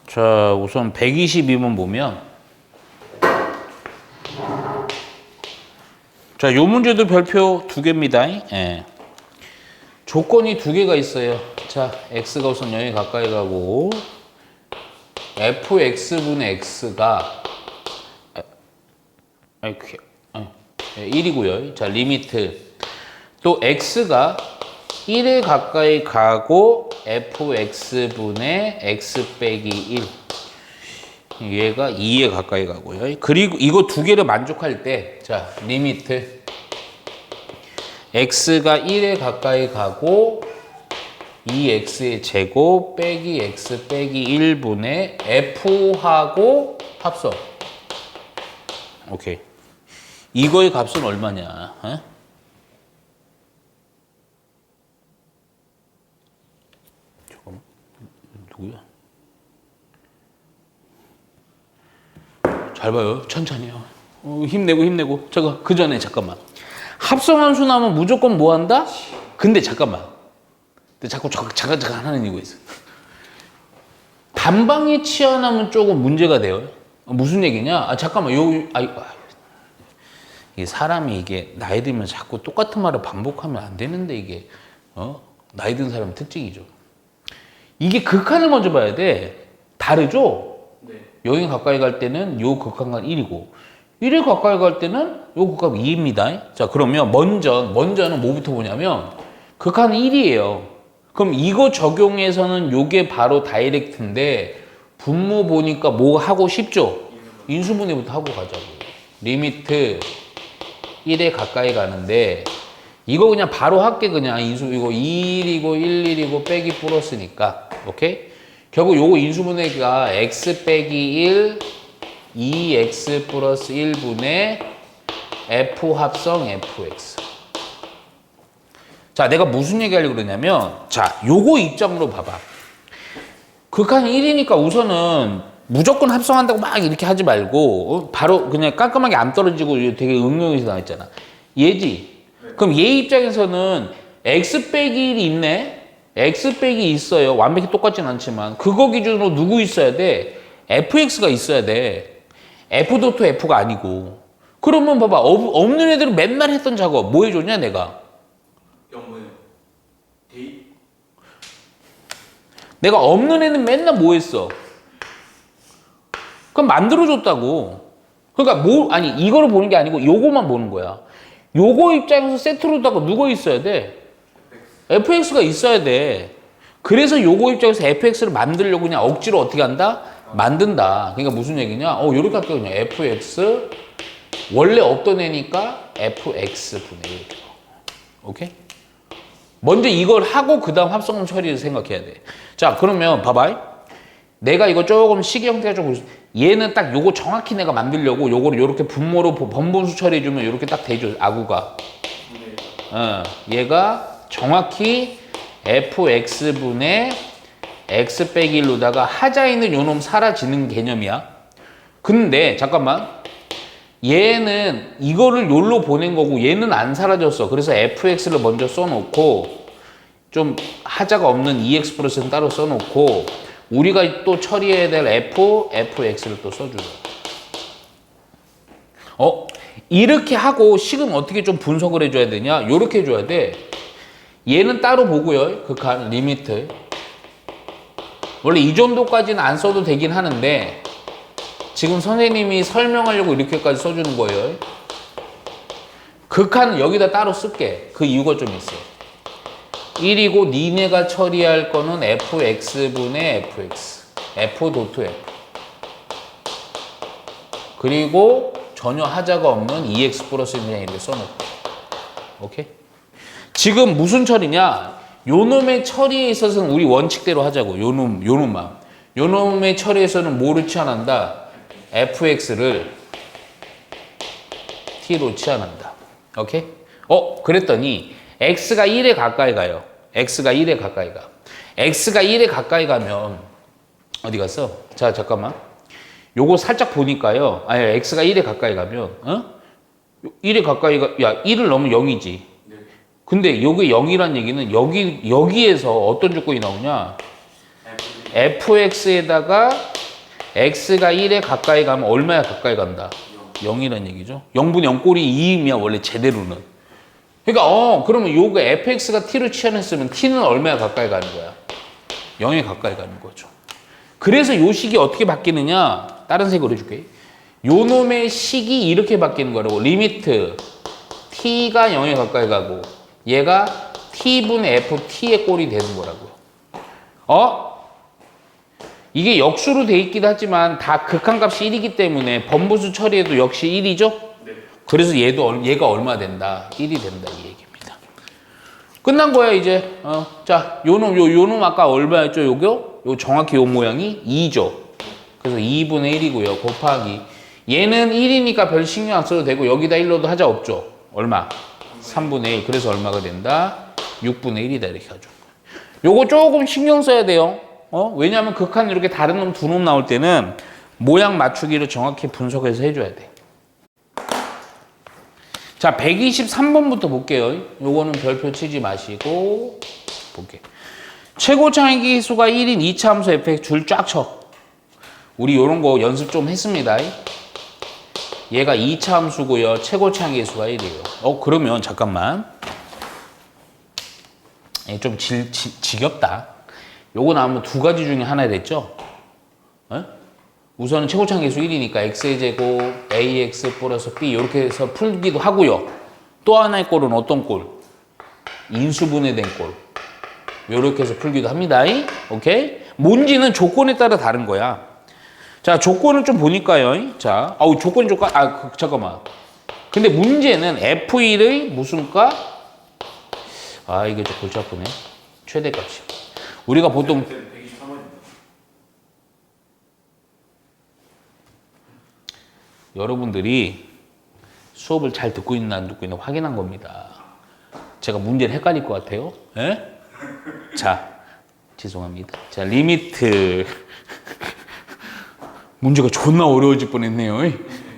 자, 우선 122번 보면 자, 요 문제도 별표 두 개입니다. 예. 조건이 두 개가 있어요. 자, x가 우선 0에 가까이 가고 fx분의 x가 1이고요. 자, 리미트 또 x가 1에 가까이 가고 fx분의 x 빼기 1 얘가 2에 가까이 가고요. 그리고 이거 두 개를 만족할 때 자, 리미트 x가 1에 가까이 가고 2x의 제곱 빼기 x 빼기 1분의 f하고 합성. 오케이. 이거의 값은 얼마냐? 어? 잠깐만. 누구야? 잘 봐요. 천천히요. 힘내고. 잠깐, 그 전에 잠깐만. 합성함수 나오면 무조건 뭐 한다? 근데 잠깐만. 근데 자꾸 잠깐 하는 이유가 있어. 반방이 치환하면 조금 문제가 돼요. 무슨 얘기냐? 아, 잠깐만. 이게 사람이 이게 나이 들면 자꾸 똑같은 말을 반복하면 안 되는데 이게 나이 든 사람 특징이죠. 이게 극한을 먼저 봐야 돼. 다르죠? 네. 여기 가까이 갈 때는 요 극한간 1이고 1에 가까이 갈 때는 요 극한 2입니다. 자, 그러면 먼저는 뭐부터 보냐면 극한 1이에요. 그럼 이거 적용해서는 요게 바로 다이렉트인데 분모 보니까 뭐 하고 싶죠? 인수분해부터 하고 가자고. 리미트 1에 가까이 가는데 이거 그냥 바로 할게. 그냥 인수 이거 2일이고 1이고 빼기 플러스니까. 오케이? 결국 요거 인수분해가 x 빼기 1 2x 플러스 1분의 f 합성 fx. 자, 내가 무슨 얘기 하려고 그러냐면 자, 요거 입장으로 봐봐. 극한 1이니까 우선은 무조건 합성한다고 막 이렇게 하지 말고 바로 그냥 깔끔하게 안 떨어지고 되게 응용해서 나왔잖아. 얘지? 그럼 얘 입장에서는 x 빼기 1이 있네? x 빼기 있어요. 완벽히 똑같진 않지만 그거 기준으로 누구 있어야 돼? fx가 있어야 돼. f 도트 f가 아니고. 그러면 봐봐. 없는 애들은 맨날 했던 작업 뭐 해줬냐 내가? 내가 없는 애는 맨날 뭐 했어? 그럼 만들어줬다고. 그러니까 아니 이거를 보는 게 아니고 요거만 보는 거야. 요거 입장에서 세트로다가 누가 있어야 돼? fx가 있어야 돼. 그래서 요거 입장에서 fx를 만들려고 그냥 억지로 어떻게 한다? 만든다. 그러니까 무슨 얘기냐? 요렇게 할게요. 그냥 fx 원래 없던 애니까 fx 분의 1. 오케이? 먼저 이걸 하고 그 다음 합성함 처리를 생각해야 돼. 자, 그러면 봐봐. 내가 이거 조금 식이 형태가 좀 얘는 딱 요거 정확히 내가 만들려고 요거를 요렇게 분모로 번분수 처리해주면 요렇게 딱 되죠. 아구가. 얘가 정확히 fx분의 x 빼기 1로다가 하자 있는 요놈 사라지는 개념이야. 근데 잠깐만. 얘는 이거를 요로 보낸 거고 얘는 안 사라졌어. 그래서 fx를 먼저 써놓고 좀 하자가 없는 ex 플러스는 따로 써놓고 우리가 또 처리해야 될 fx를 또 써주죠. 이렇게 하고 식은 어떻게 좀 분석을 해줘야 되냐? 요렇게 해줘야 돼. 얘는 따로 보고요. 극한 리미트. 원래 이 정도까지는 안 써도 되긴 하는데 지금 선생님이 설명하려고 이렇게까지 써주는 거예요. 극한은 여기다 따로 쓸게. 그 이유가 좀 있어. 1이고 니네가 처리할 거는 fx분의 fx. f 도트 f. 그리고 전혀 하자가 없는 ex 플러스 그냥 이렇게 써놓고. 오케이? 지금 무슨 처리냐? 요놈의 처리에 있어서는 우리 원칙대로 하자고. 요놈만. 요놈의 처리에서는 뭐를 치환한다? fx를 t로 치환한다. 오케이? 그랬더니 x가 1에 가까이 가요. x가 1에 가까이 가. x가 1에 가까이 가면 어디 갔어? 자, 잠깐만. 요거 살짝 보니까요. 아니, x가 1에 가까이 가면 1에 가까이 가. 야, 1을 넣으면 0이지. 근데 여기 0이란 얘기는 여기에서 어떤 조건이 나오냐? fx에다가 x가 1에 가까이 가면 얼마야 가까이 간다? 0이라는 얘기죠. 0분의 0꼴이 2이면 원래 제대로는. 그러니까 그러면 요거 fx가 t로 치환했으면 t는 얼마야 가까이 가는 거야? 0에 가까이 가는 거죠. 그래서 요 식이 어떻게 바뀌느냐? 다른 색으로 해줄게. 요 놈의 식이 이렇게 바뀌는 거라고. 리미트 t가 0에 가까이 가고 얘가 t분의 ft의 꼴이 되는 거라고요. 이게 역수로 돼 있긴 하지만 다 극한값이 1이기 때문에 번부수 처리해도 역시 1이죠? 네. 그래서 얘가 얼마 된다? 1이 된다 이 얘기입니다. 끝난 거야 이제. 자, 요놈 아까 얼마였죠? 요 정확히 요 모양이 2죠. 그래서 2분의 1이고요. 곱하기 얘는 1이니까 별 신경 안 써도 되고 여기다 1로도 하자 없죠? 얼마? 3분의 1. 그래서 얼마가 된다? 6분의 1이다 이렇게 하죠. 요거 조금 신경 써야 돼요. 왜냐하면 극한 이렇게 다른 놈 두 놈 나올 때는 모양 맞추기를 정확히 분석해서 해줘야 돼. 자, 123번부터 볼게요. 요거는 별표 치지 마시고 볼게. 최고 창의기 수가 1인 2차 함수 fx 줄 쫙 쳐. 우리 요런 거 연습 좀 했습니다. 얘가 2차 함수고요. 최고 창의기 수가 1이에요. 그러면 잠깐만. 좀 지겹다. 요거 나오면 두 가지 중에 하나 됐죠? 우선은 최고창 계수 1이니까 x의 제곱 ax 플러스 b 이렇게 해서 풀기도 하고요. 또 하나의 꼴은 어떤 꼴? 인수분해된 꼴. 요렇게 해서 풀기도 합니다. 오케이? 뭔지는 조건에 따라 다른 거야. 자, 조건을 좀 보니까요. 자, 조건 잠깐만. 근데 문제는 f1의 무슨 값? 이게 좀 골치 아프네. 최대값이. 우리가 보통 여러분들이 수업을 잘 듣고 있나 안 듣고 있나 확인한 겁니다. 제가 문제를 헷갈릴 것 같아요. 에? 자, 죄송합니다. 자, 리미트 문제가 존나 어려워질 뻔했네요.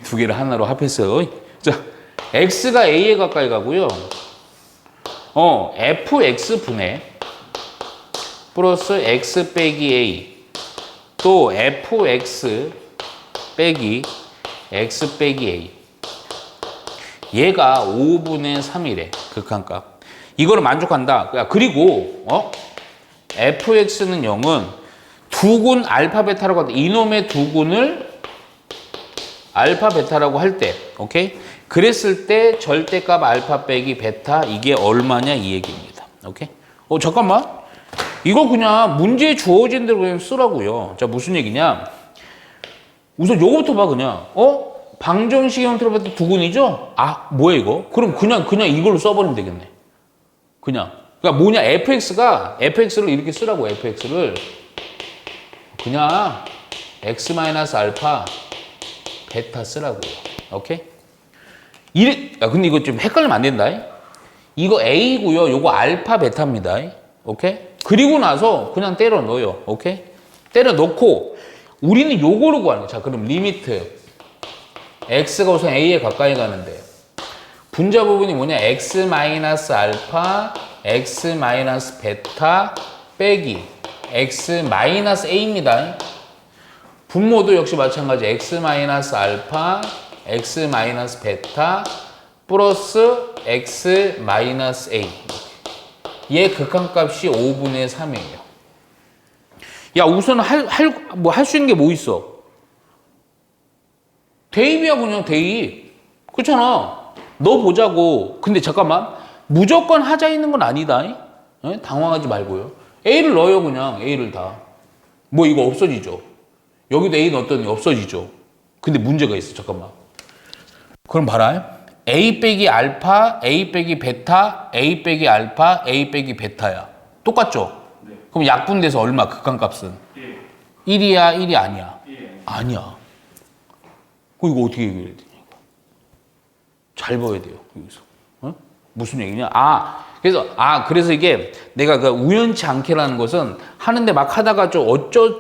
두 개를 하나로 합했어요. 자, x가 a에 가까이 가고요. fx 분의 플러스 x 빼기 a 또 fx 빼기 x 빼기 a 얘가 5분의 3이래 극한값. 이거를 만족한다. 그리고 fx는 0은 두군 알파 베타라고 하다. 이놈의 두군을 알파 베타라고 할 때 오케이? 그랬을 때 절대값 알파 빼기 베타 이게 얼마냐 이 얘기입니다. 오케이? 잠깐만. 이거 그냥 문제에 주어진 대로 그냥 쓰라고요. 자, 무슨 얘기냐? 우선 요거부터 봐, 그냥. 방정식 형태로 봤을 때 두근이죠? 뭐야, 이거? 그럼 그냥 이걸로 써버리면 되겠네. 그러니까 뭐냐, fx를 이렇게 쓰라고, fx를. 그냥 x-알파, 베타 쓰라고요. 오케이? 근데 이거 좀 헷갈리면 안 된다. 이거 a고요. 요거 알파, 베타입니다. 오케이? 그리고 나서 그냥 때려 넣어요. 오케이? 때려 넣고 우리는 요거를 구하는 거야. 자, 그럼 리미트 x가 우선 a에 가까이 가는데 분자 부분이 뭐냐? x-알파, x-베타 빼기 x-a입니다. 분모도 역시 마찬가지 x-알파, x-베타 플러스 x-a 얘 극한값이 5분의 3이에요. 야, 우선 할 수 있는 게 뭐 있어? 대입이야, 그냥 대입. 그렇잖아. 너 보자고. 근데 잠깐만. 무조건 하자 있는 건 아니다. 당황하지 말고요. A를 넣어요, 그냥. A를 다. 뭐 이거 없어지죠. 여기도 A 넣었더니 없어지죠. 근데 문제가 있어. 잠깐만. 그럼 봐라. A 빼기 알파, A 빼기 베타, A 빼기 알파, A 빼기 베타야. 똑같죠? 네. 그럼 약분돼서 얼마? 극한값은? 1이야, 1이 아니야? 아니야. 그럼 이거 어떻게 얘기해야 되냐? 잘 봐야 돼요, 여기서. 무슨 얘기냐? 그래서 이게 내가 우연치 않게라는 것은 하는데 막 하다가 좀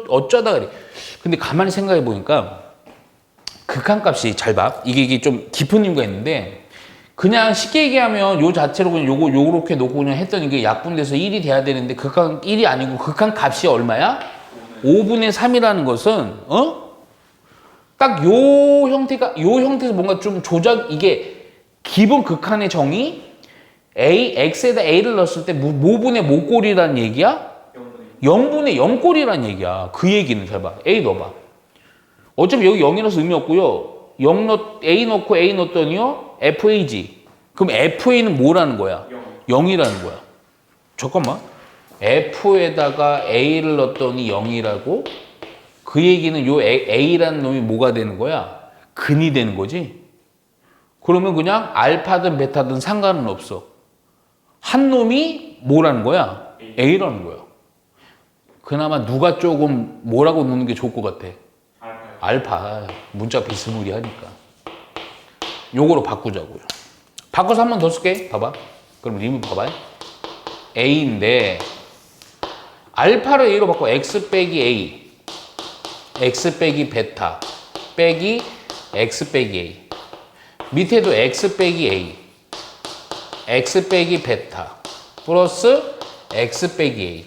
어쩌다 그래. 근데 가만히 생각해 보니까 극한값이 잘 봐. 이게 좀 깊은 이유가 있는데 그냥 쉽게 얘기하면 요 자체로 그냥 요렇게 놓고 그냥 했더니 이게 약분돼서 1이 돼야 되는데 극한 1이 아니고 극한값이 얼마야? 5분의 3이라는 것은 딱 요 형태에서 뭔가 좀 이게 기본 극한의 정의 x에다 a를 넣었을 때 뭐분의 뭐꼴이라는 얘기야? 0분의 0꼴이라는 얘기야. 그 얘기는 잘 봐. a 넣어봐. 어차피 여기 0이라서 의미 없고요. a 넣고 a 넣었더니요. fa지. 그럼 fa는 뭐라는 거야? 0이라는 거야. 잠깐만. f에다가 a를 넣었더니 0이라고? 그 얘기는 요 a라는 놈이 뭐가 되는 거야? 근이 되는 거지? 그러면 그냥 알파든 베타든 상관은 없어. 한 놈이 뭐라는 거야? a라는 거야. 그나마 누가 조금 뭐라고 넣는 게 좋을 것 같아? 알파. 문자 비스무리하니까. 요거로 바꾸자고요. 바꿔서 한 번 더 쓸게. 봐봐. 그럼 리뷰 봐봐. a인데 알파를 a로 바꿔. x 빼기 a. x 빼기 베타 빼기 x 빼기 a. 밑에도 x 빼기 a. x 빼기 베타 플러스 x 빼기 a.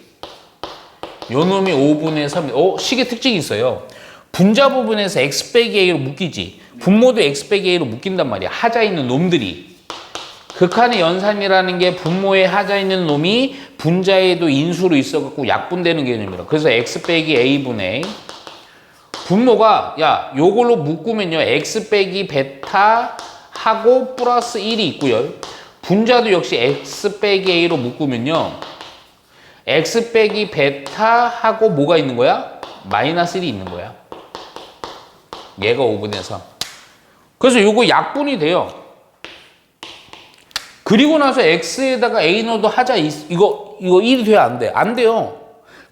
요 놈이 5분의 3. 식의 특징이 있어요. 분자 부분에서 x 빼기 a로 묶이지. 분모도 x 빼기 a로 묶인단 말이야. 하자 있는 놈들이. 극한의 연산이라는 게 분모에 하자 있는 놈이 분자에도 인수로 있어갖고 약분되는 개념이라. 그래서 x 빼기 a분의 분모가 요걸로 묶으면요. x 빼기 베타 하고 플러스 1이 있고요. 분자도 역시 x 빼기 a로 묶으면요. x 빼기 베타 하고 뭐가 있는 거야? 마이너스 1이 있는 거야. 얘가 5분의 3. 그래서 요거 약분이 돼요. 그리고 나서 x에다가 a 넣어도 하자 이거 1이 돼야 안 돼. 안 돼요.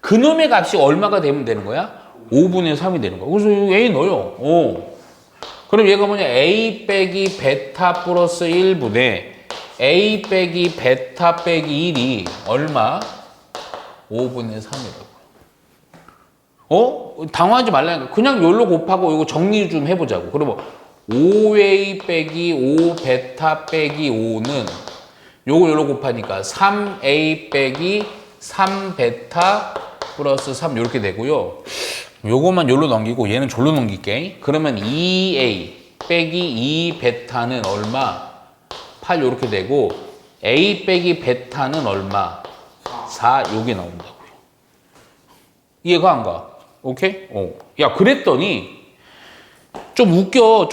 그놈의 값이 얼마가 되면 되는 거야? 5분의 3이 되는 거야. 그래서 a 넣어요. 그럼 얘가 뭐냐? a 빼기 베타 플러스 1분의 a 빼기 베타 빼기 1이 얼마? 5분의 3이라고요. 당황하지 말라니까. 그냥 요로 곱하고 이거 정리 좀 해보자고. 그러면 5a 빼기 5 베타 빼기 5는 요거 요로 곱하니까 3a 빼기 3 베타 플러스 3 이렇게 되고요. 요거만 요로 넘기고 얘는 졸로 넘길게. 그러면 2a 빼기 2 베타는 얼마? 8 이렇게 되고 a 빼기 베타는 얼마? 4 요게 나온다고요. 이해가 안 가? 오케이? 야 그랬더니 좀 웃겨.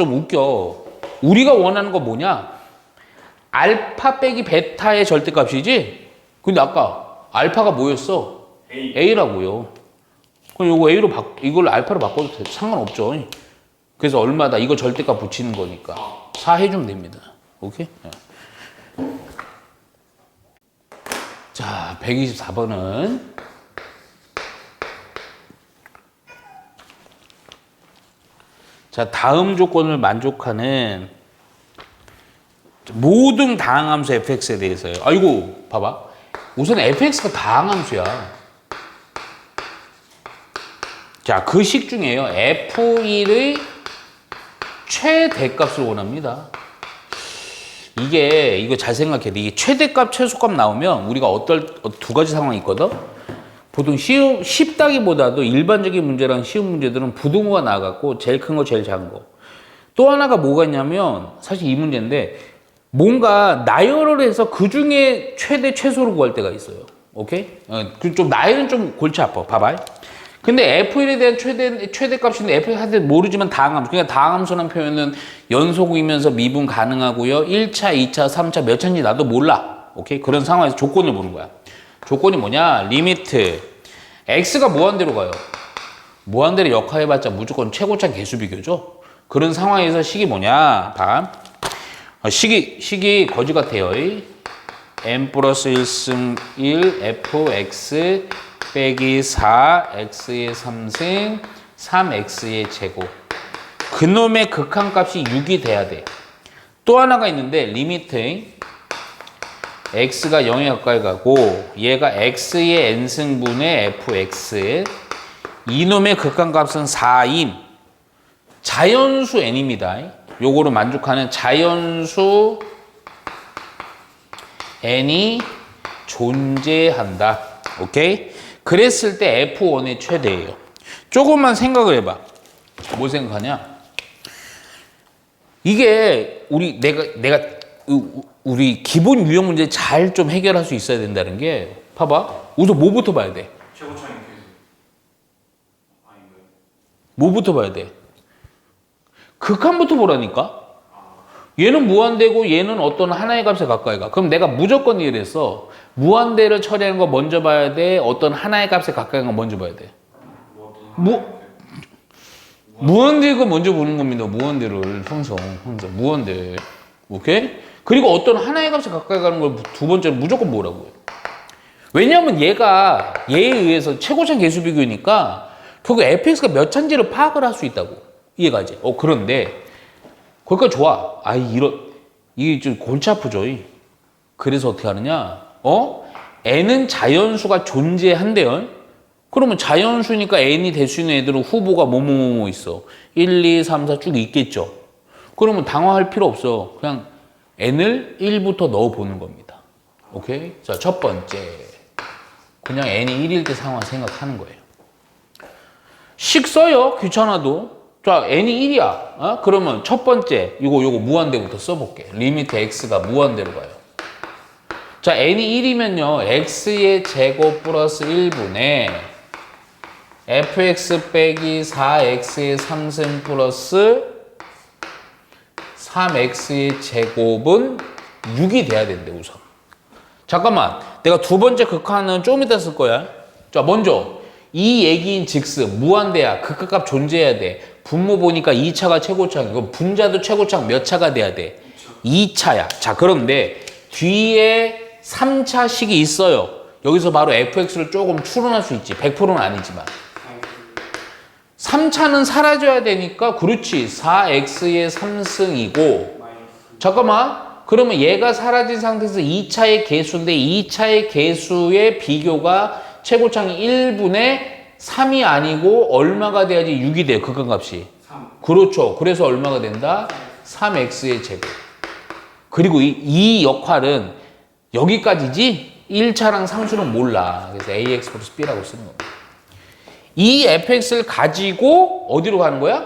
우리가 원하는 거 뭐냐? 알파 빼기 베타의 절대값이지? 근데 아까 알파가 뭐였어? A라고요. 그럼 요거 A로 이걸 알파로 바꿔도 상관없죠. 그래서 얼마다 이거 절대값 붙이는 거니까 4 해주면 됩니다. 오케이? 자, 124번은 자, 다음 조건을 만족하는 모든 다항함수 fx에 대해서요. 아이고, 봐봐. 우선 fx가 다항함수야. 자, 그 식 중에요. f1의 최대값을 원합니다. 이거 잘 생각해. 이게 최대값, 최소값 나오면 우리가 두 가지 상황이 있거든. 보통 쉽다기보다도 일반적인 문제랑 쉬운 문제들은 부등호가 나와갖고 제일 큰 거, 제일 작은 거. 또 하나가 뭐가 있냐면 사실 이 문제인데 뭔가 나열을 해서 그 중에 최대, 최소를 구할 때가 있어요. 오케이? 좀 나열은 좀 골치 아파. 봐봐. 근데 F1에 대한 최대값인데 F1한테 모르지만 다항함수. 그러니까 다항함수라는 표현은 연속이면서 미분 가능하고요. 1차, 2차, 3차 몇 차인지 나도 몰라. 오케이? 그런 상황에서 조건을 보는 거야. 조건이 뭐냐? 리미트. X가 무한대로 가요. 무한대로 역하해봤자 무조건 최고차 개수비교죠. 그런 상황에서 식이 뭐냐? 봐. 식이 거지 같아요. n 플러스 1승 1 fx 빼기 4 x의 3승 3x의 제곱. 그놈의 극한값이 6이 돼야 돼. 또 하나가 있는데 리미트 x가 0에 가까이 가고 얘가 x의 n승분의 fx. 이놈의 극한값은 4인 자연수 n입니다. 요거로 만족하는 자연수 n이 존재한다. 오케이? 그랬을 때 F1의 최대예요. 조금만 생각을 해봐. 뭘 생각하냐? 이게 우리 기본 유형 문제 잘 좀 해결할 수 있어야 된다는 게 봐봐. 우선 뭐부터 봐야 돼? 최고차이 계수. 아닌가요? 뭐부터 봐야 돼? 극한부터 보라니까. 얘는 무한대고 얘는 어떤 하나의 값에 가까이 가. 그럼 내가 무조건 이랬어. 무한대를 처리하는 거 먼저 봐야 돼. 어떤 하나의 값에 가까이 간 거 먼저 봐야 돼. 무한대가 먼저 보는 겁니다. 무한대를 항상 무한대. 오케이? 그리고 어떤 하나의 값에 가까이 가는 걸 두 번째로 무조건 보라고요. 왜냐하면 얘가 얘에 의해서 최고차 계수 비교니까 결국 fx가 몇 차인지를 파악을 할 수 있다고. 이해가지? 그런데 거기까지 좋아. 이게 좀 골치 아프죠. 그래서 어떻게 하느냐? n은 자연수가 존재한대요. 그러면 자연수니까 n이 될 수 있는 애들은 후보가 뭐뭐뭐 있어. 1, 2, 3, 4 쭉 있겠죠. 그러면 당황할 필요 없어. 그냥 n을 1부터 넣어보는 겁니다. 오케이? 자, 첫 번째. 그냥 n이 1일 때 상황 생각하는 거예요. 식 써요. 귀찮아도. 자, n이 1이야. 그러면 첫 번째, 요거 무한대부터 써볼게. 리미트 x가 무한대로 가요. 자, n이 1이면요, x의 제곱 플러스 1분의 fx 빼기 4x의 3승 플러스 3x의 제곱은 6이 돼야 된대, 우선. 잠깐만, 내가 두 번째 극한은 좀 이따 쓸 거야. 자, 먼저 이 얘기인 즉슨 무한대야. 극한값 존재해야 돼. 분모 보니까 2차가 최고차이고 분자도 최고차가 몇 차가 돼야 돼? 2차야. 자, 그런데 뒤에 3차식이 있어요. 여기서 바로 fx를 조금 추론할 수 있지. 100%는 아니지만. 3차는 사라져야 되니까 그렇지. 4x의 3승이고 잠깐만. 그러면 얘가 사라진 상태에서 2차의 개수인데 2차의 개수의 비교가 최고차이 1분의 3이 아니고 얼마가 돼야지 6이 돼요. 극한값이. 3. 그렇죠. 그래서 얼마가 된다? 3x의 제곱. 그리고 이 역할은 여기까지지 1차랑 상수는 몰라. 그래서 ax 플러스 b라고 쓰는 겁니다. 이 fx를 가지고 어디로 가는 거야?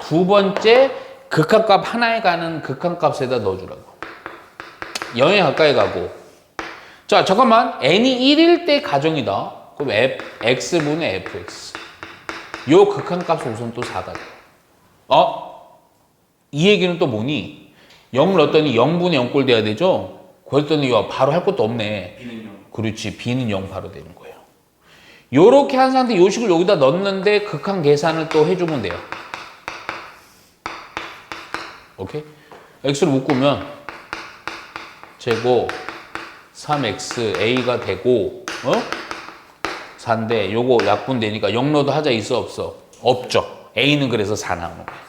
두 번째 극한값 하나에 가는 극한값에다 넣어주라고. 0에 가까이 가고. 자, 잠깐만. n이 1일 때 가정이다. 그럼 x분의 fx. 요 극한값 우선 또 4가 돼. 이 얘기는 또 뭐니? 0을 넣었더니 0분의 0꼴 돼야 되죠? 그랬더니 바로 할 것도 없네. b는 0. 그렇지. b는 0 바로 되는 거예요. 요렇게 한 상태 요 식을 여기다 넣었는데 극한 계산을 또 해주면 돼요. 오케이? x를 묶으면 제곱 3x a가 되고 4인데 요거 약분되니까 0 넣어도 하자 있어 없어? 없죠. a는 그래서 4 나오는 거예요.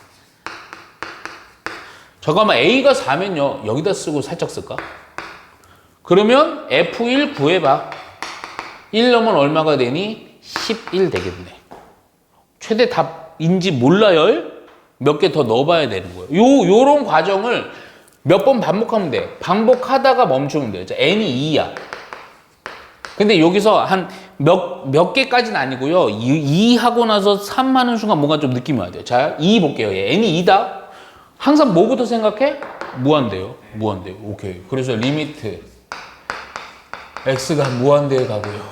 잠깐만 a가 4면요 여기다 쓰고 살짝 쓸까? 그러면 f1 구해봐. 1 넣으면 얼마가 되니? 11 되겠네. 최대 답인지 몰라요? 몇 개 더 넣어봐야 되는 거예요. 요런 과정을 몇 번 반복하면 돼. 반복하다가 멈추면 돼요. 자, n이 2야. 근데 여기서 한 몇 개까지는 아니고요. 2 하고 나서 3 하는 순간 뭔가 좀 느낌이 와야 돼요. 자, 2 볼게요. n이 2다. 항상 뭐부터 생각해? 무한대요. 무한대. 오케이. 그래서 리미트 x가 무한대에 가고요.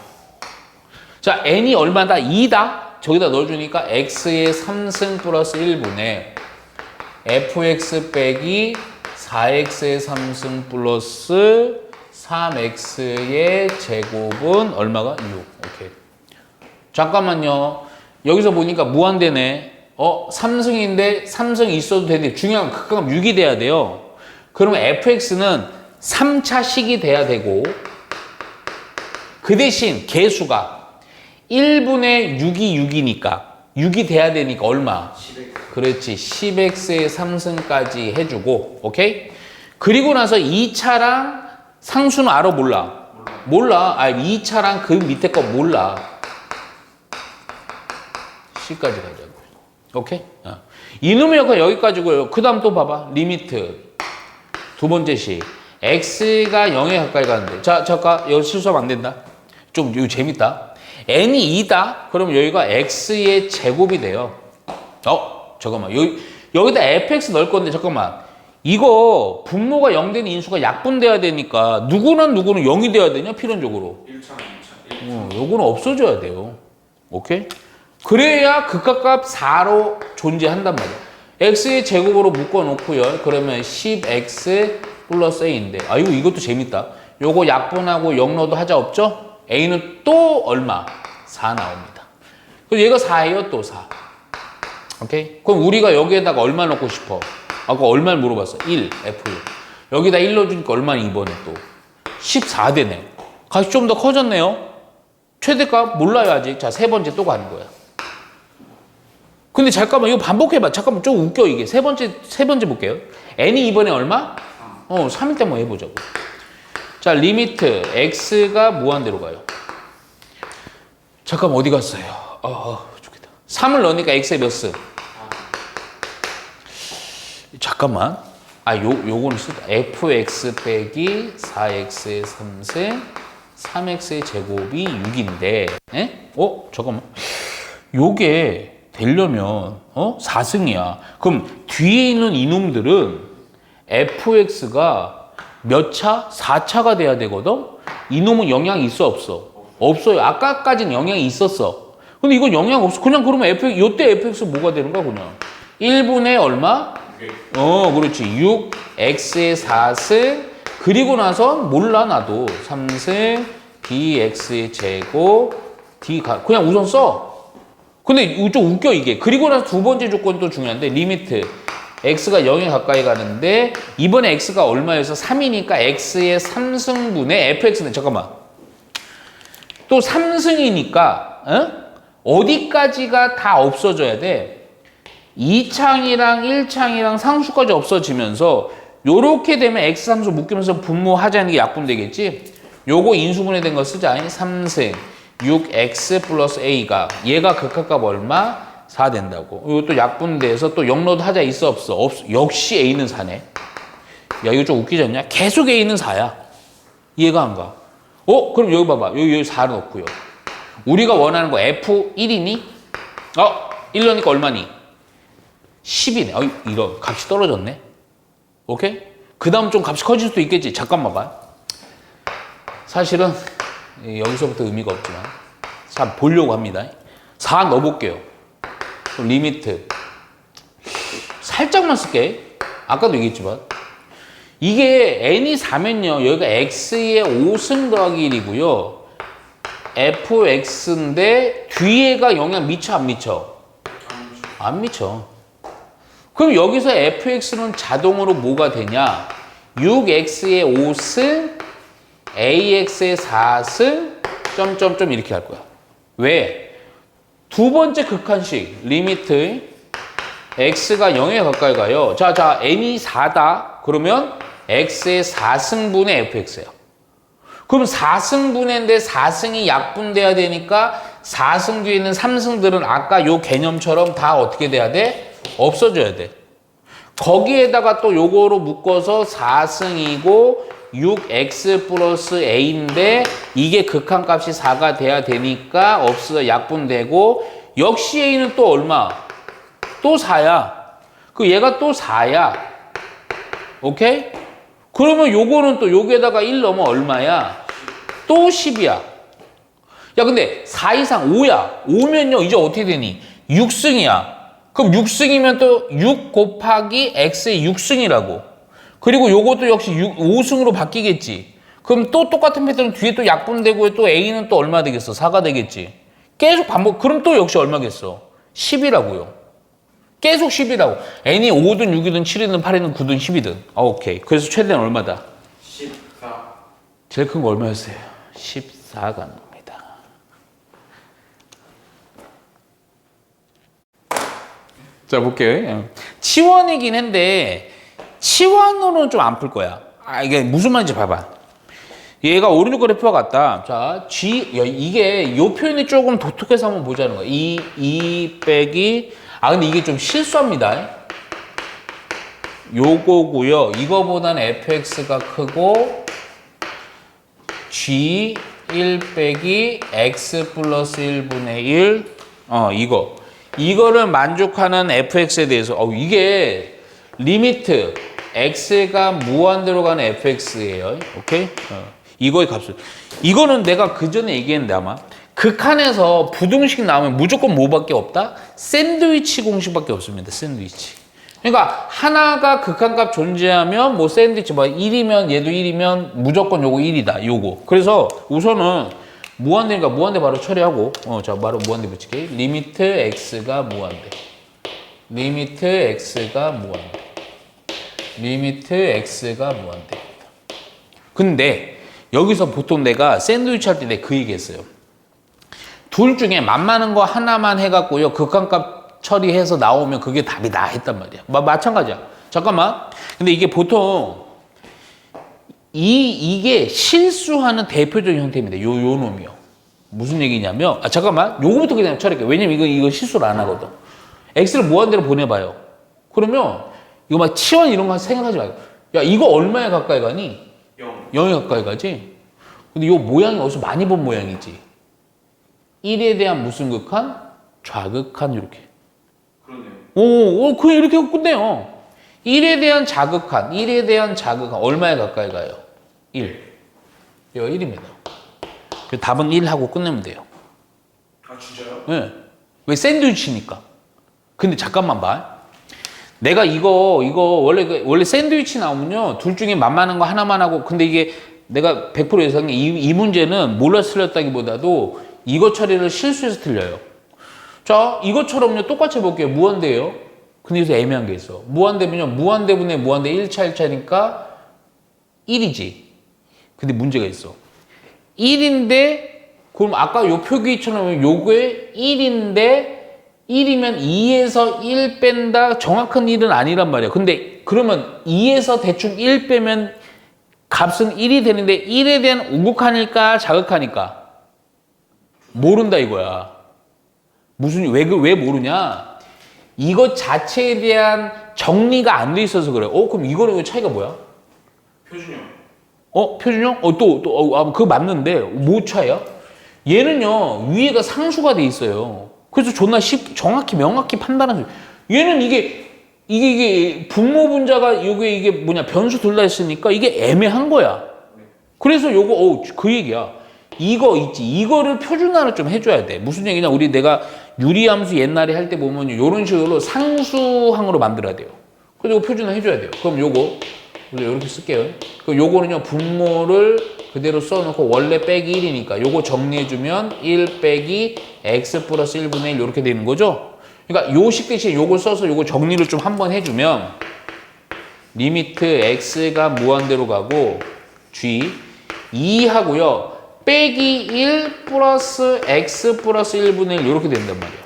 자, n이 얼마다? 2다. 저기다 넣어주니까 x의 3승 플러스 1분의 fx 빼기 4x의 3승 플러스 3x의 제곱은 얼마가? 6. 오케이. 잠깐만요. 여기서 보니까 무한대네. 3승인데 3승 있어도 되는데 중요한 건 극한값 6이 돼야 돼요. 그러면 fx는 3차식이 돼야 되고 그 대신 개수가 1분의 6이 6이니까 6이 돼야 되니까 얼마? 10x. 그렇지. 10x의 3승까지 해주고 오케이? 그리고 나서 2차랑 상수는 알아 몰라? 몰라. 2차랑 그 밑에 거 몰라. C까지 가자고요. 오케이? 이놈의 역할 여기까지고요. 그 다음 또 봐봐. 리미트 두 번째 식 x가 0에 가까이 가는데 자 잠깐 여기 실수하면 안 된다. 좀 이거 재밌다. n이 2다. 그럼 여기가 x의 제곱이 돼요. 잠깐만. 여기다 fx 넣을 건데 잠깐만. 이거 분모가 0 되는 인수가 약분돼야 되니까 누구는 0이 돼야 되냐 필연적으로. 1차, 2차, 1차. 요거는 없어져야 돼요. 오케이? 그래야 극각값 4로 존재한단 말이야. x의 제곱으로 묶어놓고요. 그러면 10x 플러스 a인데 이것도 재밌다. 요거 약분하고 0 넣어도 하자 없죠? a는 또 얼마? 4 나옵니다. 그래서 얘가 4예요. 또 4. 오케이? 그럼 우리가 여기에다가 얼마 넣고 싶어? 아까 얼마를 물어봤어? 1, F. 여기다 1 넣어주니까 얼마나 이번에 또? 14 되네요. 값이 좀 더 커졌네요. 최대값 몰라요 아직. 자, 세 번째 또 가는 거야. 근데 잠깐만 이거 반복해봐. 잠깐만 좀 웃겨 이게. 세 번째 볼게요. n이 이번에 얼마? 3일 때 한번 해보자고. 자, 리미트 x가 무한대로 가요. 잠깐만 어디 갔어요? 좋겠다. 3을 넣으니까 x의 몇 승? 잠깐만. 요거는 쓰다. fx 빼기 4x의 3승 3x의 제곱이 6인데 잠깐만. 요게 되려면 4승이야. 그럼 뒤에 있는 이놈들은 fx가 몇 차? 4차가 돼야 되거든? 이놈은 영향이 있어 없어? 없어요. 아까까지는 영향이 있었어. 근데 이건 영향 없어. 그냥 그러면 요때 fx 뭐가 되는 거야 그냥? 1분의 얼마? 그렇지. 6x의 4승 그리고 나선 몰라 나도 3승 dx의 제곱 그냥 우선 써. 근데 좀 웃겨 이게. 그리고 나서 두 번째 조건도 중요한데 리미트 x가 0에 가까이 가는데 이번에 x가 얼마여서 3이니까 x의 3승분의 fx는 잠깐만 또 3승이니까 어디까지가 다 없어져야 돼? 2창이랑 1창이랑 상수까지 없어지면서 요렇게 되면 x 함수 묶이면서 분모하자는 게 약분되겠지? 요거 인수분해 된 거 쓰자. 3승 6x 플러스 a가 얘가 극합값 얼마? 4 된다고. 이것도 약분돼서 또 0 넣어도 하자 있어 없어? 없어. 역시 a는 4네. 야 이거 좀 웃기지 않냐? 계속 a는 4야. 이해가 안 가. 그럼 여기 봐봐. 여기 4 넣고요. 우리가 원하는 거 f1이니? 1 넣으니까 얼마니? 10이네. 이런 값이 떨어졌네. 오케이? 그 다음 좀 값이 커질 수도 있겠지. 잠깐만 봐. 사실은 여기서부터 의미가 없지만 자 보려고 합니다. 4 넣어볼게요. 리미트 살짝만 쓸게. 아까도 얘기했지만 이게 n이 4면요. 여기가 x의 5승 더하기 1이고요. fx인데 뒤에가 영향 미쳐 안 미쳐? 안 미쳐. 그럼 여기서 fx는 자동으로 뭐가 되냐? 6x의 5승 ax의 4승 점점점 이렇게 할 거야. 왜? 두 번째 극한식 리미트 x가 0에 가까이 가요. 자 n이 4다. 그러면 x의 4승분의 fx예요. 그럼 4승분인데 4승이 약분돼야 되니까 4승 뒤에 있는 3승들은 아까 요 개념처럼 다 어떻게 돼야 돼? 없어져야 돼. 거기에다가 또 요거로 묶어서 4승이고 6x 플러스 a인데 이게 극한값이 4가 돼야 되니까 없어 약분되고 역시 a는 또 얼마? 또 4야. 그 얘가 또 4야. 오케이? 그러면 요거는 또 여기에다가 1 넣으면 얼마야? 또 10이야. 야 근데 4 이상 5야. 5면요 이제 어떻게 되니? 6승이야. 그럼 6승이면 또 6 곱하기 x의 6승이라고. 그리고 요것도 역시 5승으로 바뀌겠지. 그럼 또 똑같은 패턴은 뒤에 또 약분되고 또 a는 또 얼마 되겠어? 4가 되겠지. 계속 반복. 그럼 또 역시 얼마겠어? 10이라고요. 계속 10이라고. n이 5든 6이든 7이든 8이든 9든 10이든. 오케이. 그래서 최대는 얼마다? 14. 제일 큰 거 얼마였어요? 14가 나옵니다. 자, 볼게요. 치원이긴 한데 치원으로는 좀 안 풀 거야. 이게 무슨 말인지 봐봐. 얘가 오른쪽 그래프와 같다. 자, 이게 요 표현이 조금 독특해서 한번 보자는 거야. 2 빼기 근데 이게 좀 실수합니다. 요거고요. 이거보다는 fx가 크고 g 1 빼기 x 플러스 1분의 1 이거 이거를 만족하는 fx에 대해서 이게 리미트 x가 무한대로 가는 fx예요. 오케이? 이거의 값을. 이거는 내가 그 전에 얘기했는데 아마 극한에서 부등식 나오면 무조건 뭐밖에 없다? 샌드위치 공식밖에 없습니다. 샌드위치. 그러니까 하나가 극한값 존재하면 뭐 샌드위치 뭐 1이면 얘도 1이면 무조건 요거 1이다. 요거. 그래서 우선은 무한대니까 무한대 바로 처리하고 자 바로 무한대 붙이게. 리미트 x가 무한대. 리미트 x가 무한대. 리미트 x가 무한대. 근데 여기서 보통 내가 샌드위치 할 때 내가 그 얘기했어요. 둘 중에 만만한 거 하나만 해갖고요 극한값 처리해서 나오면 그게 답이다 했단 말이야. 마찬가지야. 잠깐만. 근데 이게 보통 이게 실수하는 대표적인 형태입니다. 요 놈이요. 무슨 얘기냐면 잠깐만. 요거부터 그냥 처리할게. 왜냐면 이거 실수를 안 하거든. x를 무한대로 보내봐요. 그러면 이거 막 치원 이런 거 생각하지 말고 야 이거 얼마에 가까이 가니? 0에 가까이 가지? 근데 요 모양이 어디서 많이 본 모양이지? 1에 대한 무슨 극한? 좌극한 이렇게. 그러네요. 그냥 이렇게 하고 끝내요. 1에 대한 자극한, 1에 대한 자극한 얼마에 가까이 가요? 1. 이거 1입니다. 답은 1 하고 끝내면 돼요. 아 진짜요? 네. 왜 샌드위치니까. 근데 잠깐만 봐. 내가 이거 원래 샌드위치 나오면요 둘 중에 만만한 거 하나만 하고 근데 이게 내가 100% 예상해 이 문제는 몰라서 틀렸다기보다도 이거 처리를 실수해서 틀려요. 자 이것처럼요 똑같이 해볼게요. 무한대예요. 근데 여기서 애매한 게 있어. 무한대면요 무한대분의 무한대 1차 1차니까 1이지. 근데 문제가 있어. 1인데 그럼 아까 요 표기처럼 요게 1인데 1이면 2에서 1 뺀다 정확한 1은 아니란 말이야. 근데 그러면 2에서 대충 1 빼면 값은 1이 되는데 1에 대한 우극하니까 자극하니까 모른다 이거야. 왜 모르냐? 이것 자체에 대한 정리가 안 돼 있어서 그래. 그럼 이거는 차이가 뭐야? 표준형. 표준형? 그거 맞는데 뭐 차이야? 얘는요 위에가 상수가 돼 있어요. 그래서 존나 정확히 명확히 판단하는. 얘는 이게 분모분자가 이게 뭐냐 변수 둘 다 있으니까 이게 애매한 거야. 그래서 요거 그 얘기야. 이거 있지. 이거를 표준화를 좀 해줘야 돼. 무슨 얘기냐? 내가 유리함수 옛날에 할 때 보면 요런 식으로 상수항으로 만들어야 돼요. 그래서 이거 표준화 해줘야 돼요. 그럼 요거 이렇게 쓸게요. 그럼 요거는요 분모를 그대로 써놓고 원래 빼기 1이니까 요거 정리해주면 1 빼기 x 플러스 1분의 1 이렇게 되는 거죠. 그러니까 요식 대신에 요걸 써서 요거 정리를 좀 한번 해주면 리미트 x가 무한대로 가고 g 2 하고요. 빼기 1 플러스 x 플러스 1분의 1 이렇게 된단 말이야.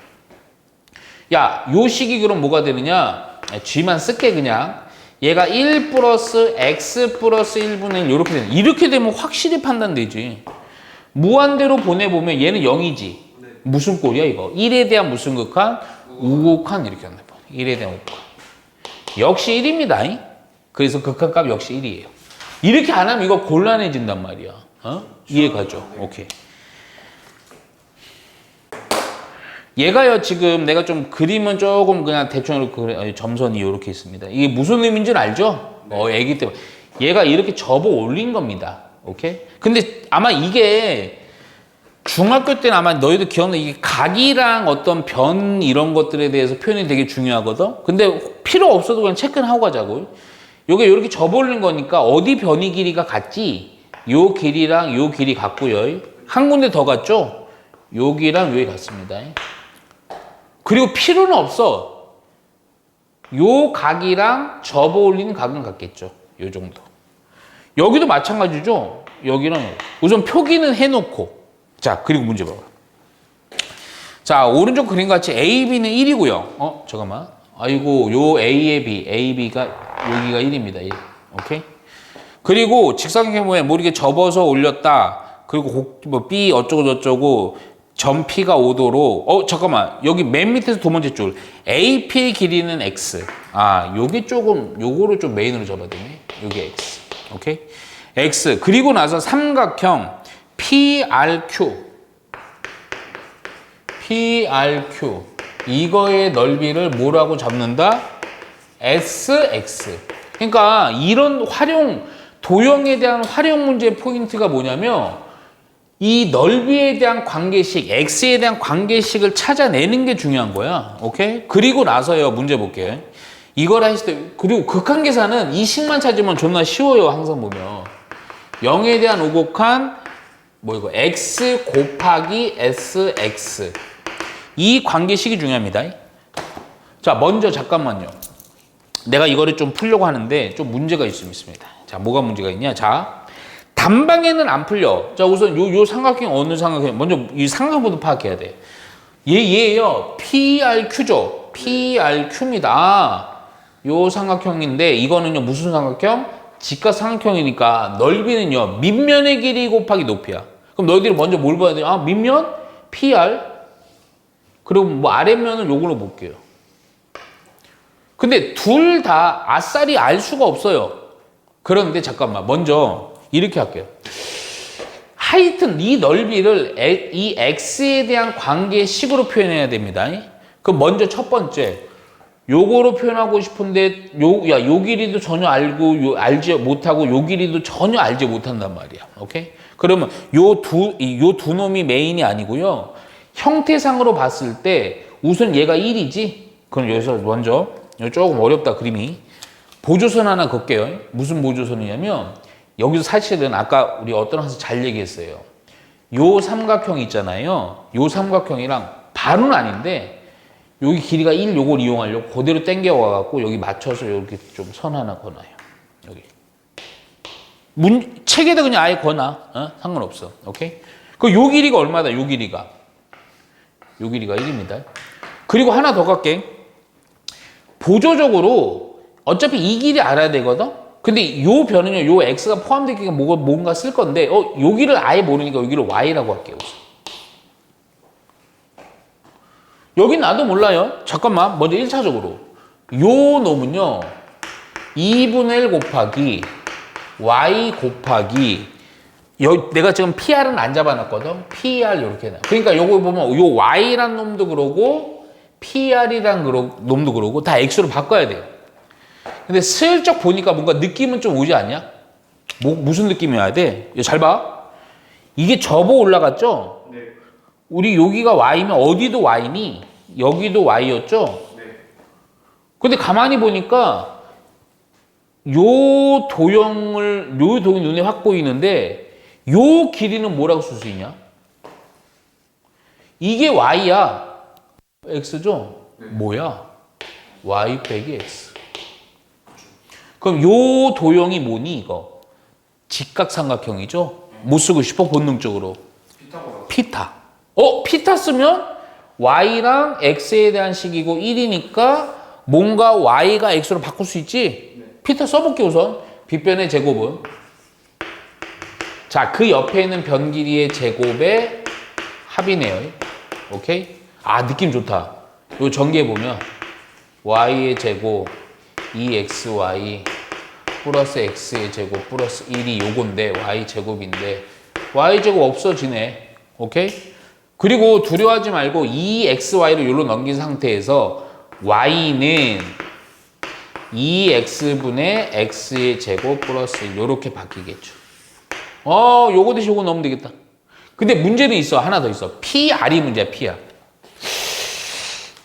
야, 요 식이 그럼 뭐가 되느냐? g만 쓸게 그냥. 얘가 1 플러스 x 플러스 1분의 1 이렇게 되는. 이렇게 되면 확실히 판단되지. 무한대로 보내보면 얘는 0이지. 네. 무슨 꼴이야 이거? 1에 대한 무슨 극한? 우극한 이렇게 한다. 1에 대한 우극한. 역시 1입니다. 그래서 극한값 역시 1이에요. 이렇게 안 하면 이거 곤란해진단 말이야. 이해가죠? 오케이. 얘가요 지금 내가 좀 그림은 조금 그냥 대충 이렇게 점선이 이렇게 있습니다. 이게 무슨 의미인지는 알죠? 애기 때문에 얘가 이렇게 접어 올린 겁니다. 오케이? 근데 아마 이게 중학교 때는 아마 너희도 기억나. 이게 각이랑 어떤 변 이런 것들에 대해서 표현이 되게 중요하거든. 근데 필요 없어도 그냥 체크는 하고 가자고. 요게 이렇게 접어 올린 거니까 어디 변이 길이가 같지? 요 길이랑 요 길이 같고요. 한 군데 더 같죠? 여기랑 여기 같습니다. 그리고 필요는 없어. 요 각이랑 접어 올리는 각은 같겠죠. 요 정도. 여기도 마찬가지죠. 여기랑 우선 표기는 해놓고. 자, 그리고 문제 봐봐. 자, 오른쪽 그림 같이 A, B는 1이고요. 잠깐만. 아이고, 요 A의 B, A, B가 여기가 1입니다. 1. 오케이? 그리고 직사각형에 뭐 이렇게 접어서 올렸다. 그리고 뭐 B 어쩌고 저쩌고 점 P가 5도로 잠깐만. 여기 맨 밑에서 두 번째 줄 AP의 길이는 X. 요게 조금 요거를 좀 메인으로 잡아야 되네. 요게 X. 오케이? X. 그리고 나서 삼각형 PRQ. PRQ. 이거의 넓이를 뭐라고 잡는다? SX. 그러니까 이런 도형에 대한 활용 문제의 포인트가 뭐냐면 이 넓이에 대한 관계식, x에 대한 관계식을 찾아내는 게 중요한 거야. 오케이? 그리고 나서요, 문제 볼게. 이걸 하실 때, 그리고 극한계산은 이 식만 찾으면 존나 쉬워요, 항상 보면. 0에 대한 오곡한, x 곱하기 sx. 이 관계식이 중요합니다. 자, 먼저 잠깐만요. 내가 이거를 좀 풀려고 하는데 좀 문제가 있습니다. 자, 뭐가 문제가 있냐? 자, 단방에는 안 풀려. 자, 우선 요 삼각형 어느 삼각형? 먼저 이 삼각형부터 파악해야 돼. 얘예요. PRQ죠. PRQ입니다. 요 삼각형인데 이거는요 무슨 삼각형? 직각삼각형이니까 넓이는요 밑면의 길이 곱하기 높이야. 그럼 너희들이 먼저 뭘 봐야 돼? 아, 밑면 PR. 그리고 뭐 아랫면은 요걸로 볼게요. 근데 둘 다 아싸리 알 수가 없어요. 그런데 잠깐만, 먼저 이렇게 할게요. 하여튼 이 넓이를 이 x에 대한 관계식으로 표현해야 됩니다. 그럼 먼저 첫 번째, 요거로 표현하고 싶은데 요 길이도 전혀 알지 못하고 요 길이도 전혀 알지 못한단 말이야. 오케이? 그러면 요 두 놈이 메인이 아니고요. 형태상으로 봤을 때 우선 얘가 1이지? 그럼 여기서 먼저 조금 어렵다, 그림이. 보조선 하나 걷게요. 무슨 보조선이냐면 여기서 사실은 아까 우리 어떤 학생 잘 얘기했어요. 요 삼각형 있잖아요. 요 삼각형이랑 반은 아닌데 여기 길이가 1, 요걸 이용하려고 그대로 당겨와갖고 여기 맞춰서 이렇게 좀 선 하나 거놔요. 여기. 책에다 그냥 아예 거놔. 상관없어. 오케이? 요 길이가 얼마다? 요 길이가 1입니다. 그리고 하나 더 갈게. 보조적으로 어차피 이 길이 알아야 되거든? 근데 요 변은요, 요 x가 포함되기가 뭔가 쓸 건데, 요 길을 아예 모르니까 여기를 y라고 할게요. 여긴 나도 몰라요. 잠깐만, 먼저 1차적으로. 요 놈은요, 2분의 1 곱하기 y 곱하기, 내가 지금 PR은 안 잡아놨거든? PR 이렇게 나. 그러니까 요거 보면 요 y란 놈도 그러고, PR이란 놈도 그러고, 다 x로 바꿔야 돼요. 근데 슬쩍 보니까 뭔가 느낌은 좀 오지 않냐? 무슨 느낌이 와야 돼? 이거 잘 봐. 이게 접어 올라갔죠? 네. 우리 여기가 y면 어디도 y니? 여기도 y였죠? 네. 근데 가만히 보니까 요 도형이 눈에 확 보이는데 요 길이는 뭐라고 쓸 수 있냐? 이게 y야. x죠? 네. 뭐야? y 빼기 x. 그럼 요 도형이 뭐니 이거? 직각삼각형이죠? 못 쓰고 싶어 본능적으로. 피타. 피타 쓰면 y랑 x에 대한 식이고 1이니까 뭔가 y가 x로 바꿀 수 있지? 네. 피타 써볼게 우선. 빗변의 제곱은. 자, 그 옆에 있는 변 길이의 제곱의 합이네요. 오케이? 아, 느낌 좋다. 요 전개 보면 y의 제곱 2xy 플러스 x의 제곱 플러스 1이 요건데 y 제곱인데 y 제곱 없어지네. 오케이? 그리고 두려워하지 말고 2xy를 요로 넘긴 상태에서 y는 2x분의 x의 제곱 플러스 요렇게 바뀌겠죠. 요거 대신 요거 넣으면 되겠다. 근데 문제는 있어. 하나 더 있어. PR이 문제야, PR.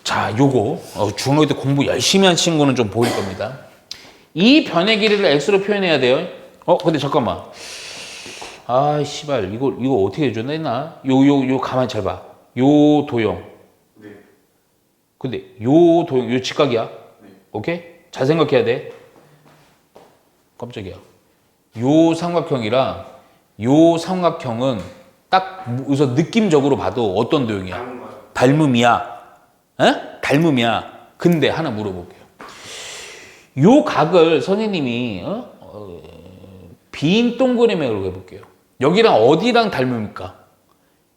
자, 요거 중학교 때 공부 열심히 한 친구는 좀 보일 겁니다. 이 변의 길이를 x로 표현해야 돼요. 근데 잠깐만. 아, 씨발. 이거 어떻게 해줬나 했나? 요 가만히 잘 봐. 요 도형. 네. 근데 요 도형, 요 직각이야. 네. 오케이? 잘 생각해야 돼. 깜짝이야. 요 삼각형이랑 요 삼각형은 딱 우선 느낌적으로 봐도 어떤 도형이야? 닮음이야. 닮음이야. 근데 하나 물어볼게요. 요 각을 선생님이 빈 동그라미로 해볼게요. 여기랑 어디랑 닮습니까?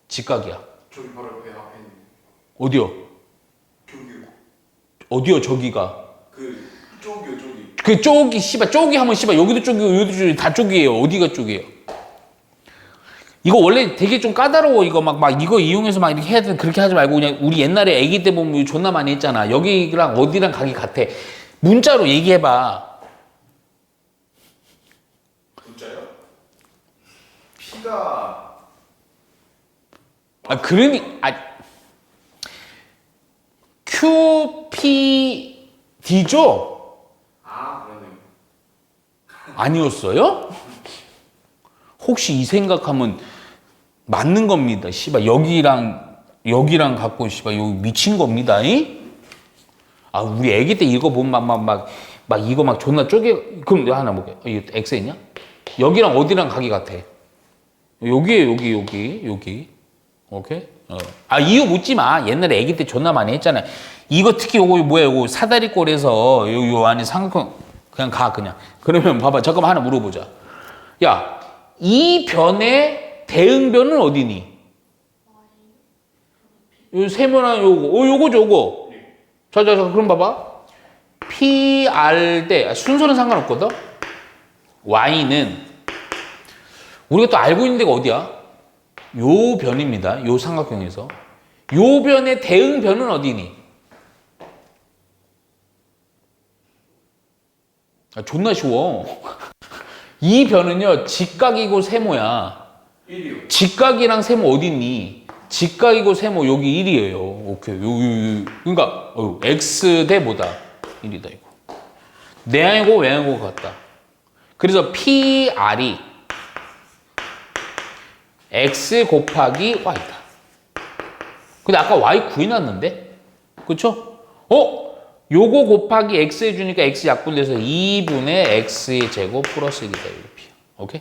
직각이야. 저기 바로 옆에 앞에 있는 어디요? 저기요. 어디요? 저기가. 쪽이요, 쪽이. 그 쪽이 씨발 쪽이 하면 씨발 여기도 쪽이고 여기도 쪽이 다 쪽이에요. 어디가 쪽이에요? 이거 원래 되게 좀 까다로워. 이거 막 이거 이용해서 막 이렇게 해야 돼. 그렇게 하지 말고 그냥 우리 옛날에 아기 때 보면 존나 많이 했잖아. 여기랑 어디랑 각이 같아. 문자로 얘기해봐. 문자요? P가 QPD죠? 그러네요. 아니었어요? 혹시 이 생각하면 맞는 겁니다. 씨발 여기랑 갖고 씨발 여기 미친 겁니다. 우리 아기 때 이거 보면 막 이거 막 존나 쪼개. 그럼 내가 하나 볼게. 이거 X했냐? 여기랑 어디랑 각이 같아? 여기에 여기. 오케이? 이거 묻지 마. 옛날에 아기 때 존나 많이 했잖아. 이거 특히 요거 뭐야? 요거 사다리꼴에서 요 안에 삼각형 그냥 가 그냥. 그러면 봐봐. 잠깐만 하나 물어보자. 야, 이 변의 대응변은 어디니? 요 세모난 요거죠, 요거. 자, 그럼 봐봐. PR 대 순서는 상관없거든. Y는 우리가 또 알고 있는 데가 어디야? 요 변입니다. 요 삼각형에서. 요 변의 대응변은 어디니? 존나 쉬워. 이 변은요, 직각이고 세모야. 1이요. 직각이랑 세모 어디 있니? 직각이고 세모 여기 1이에요. 오케이. 그러니까 x 대 뭐다? 1이다 이거. 내항이고 외항이고 같다. 그래서 PR이 x 곱하기 y다. 근데 아까 y 구해놨는데? 그쵸? 요거 곱하기 x 해주니까 x 약분돼서 2분의 x의 제곱 플러스 1이다. 이렇게. 오케이?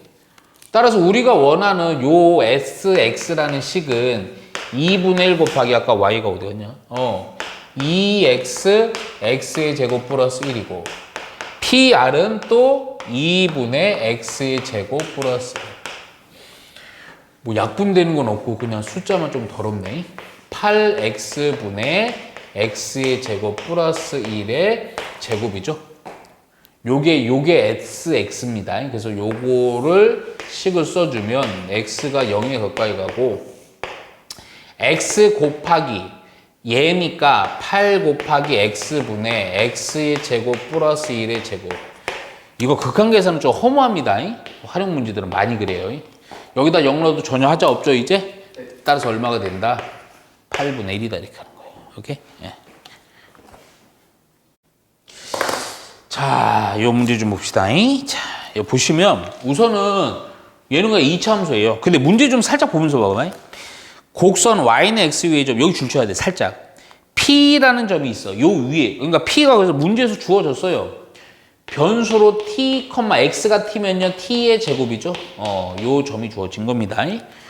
따라서 우리가 원하는 요 sx라는 식은 2분의 1 곱하기 아까 y가 어디 갔냐? 2x x의 제곱 플러스 1이고 pr은 또 2분의 x의 제곱 플러스 1. 뭐 약분되는 건 없고 그냥 숫자만 좀 더럽네. 8x분의 x의 제곱 플러스 1의 제곱이죠. 요게 sx입니다. 그래서 요거를 식을 써주면 x가 0에 가까이 가고 x 곱하기 얘니까 8 곱하기 x분의 x의 제곱 플러스 1의 제곱. 이거 극한계산은 좀 허무합니다. 활용 문제들은 많이 그래요. 여기다 0 넣어도 전혀 하자 없죠 이제? 따라서 얼마가 된다? 8분의 1이다 이렇게 하는 거예요. 오케이? 예. 자, 요 문제 좀 봅시다. 자, 여기 보시면 우선은 얘는 그냥 2차 함수예요. 근데 문제 좀 살짝 보면서 봐봐. 곡선 y는 x 위에 점 여기 줄 쳐야 돼. 살짝. P라는 점이 있어. 요 위에. 그러니까 P가 그래서 문제에서 주어졌어요. 변수로 t, x가 t면요 t의 제곱이죠. 요 점이 주어진 겁니다.